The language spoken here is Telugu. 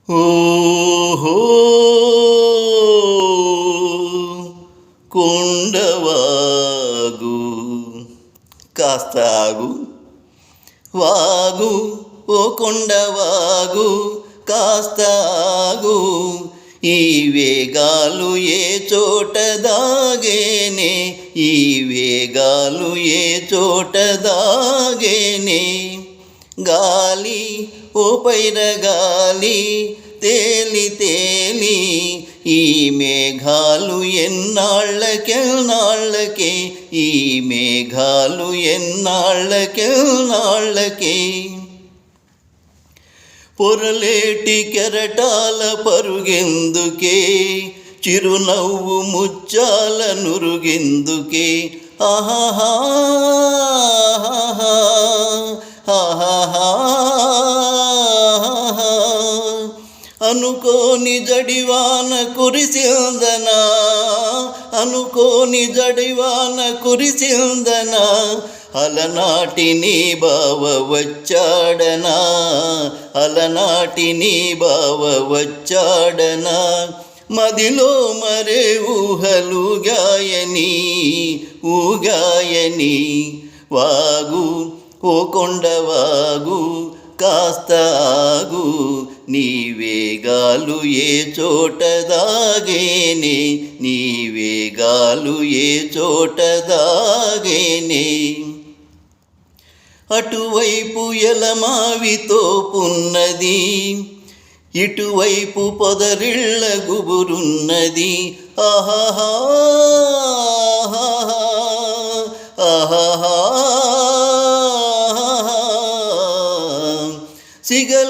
ఓహో కొండవాగు కాస్తాగు వాగు ఓ కొండవాగు కాస్తాగు ఈ వేగాలు ఏ చోట దాగేనే ఈ వేగాలు ఏ చోట దాగేనే గాలి ఓ పైరగాలి తేలి తేలి ఈ మేఘాలు ఎన్నాళ్ళకే ఈ మేఘాలు ఎన్నాళ్ళకే పొరలేటి కెరటాల పరుగెందుకే చిరునవ్వు ముచ్చాల నురుగెందుకే ఆహాహా అనుకోని జడివాన కురిసిందనా అనుకోని జడివాన కురిసిందనా అలనాటి నీ బావ వచ్చాడనా అలనాటి నీ బావ వచ్చాడనా మదిలో మరే ఊగాయని వాగు ఓ కొండవాగు కాస్త ఆగు నీ వేగాలు ఏ చోట దాగేనే నీ వేగాలు ఏ చోట దాగేనే అటువైపు ఎలమావితో పున్నది ఇటువైపు పొదరిళ్ళ గుబురున్నది ఆహాహా ఆహాహా సిగల్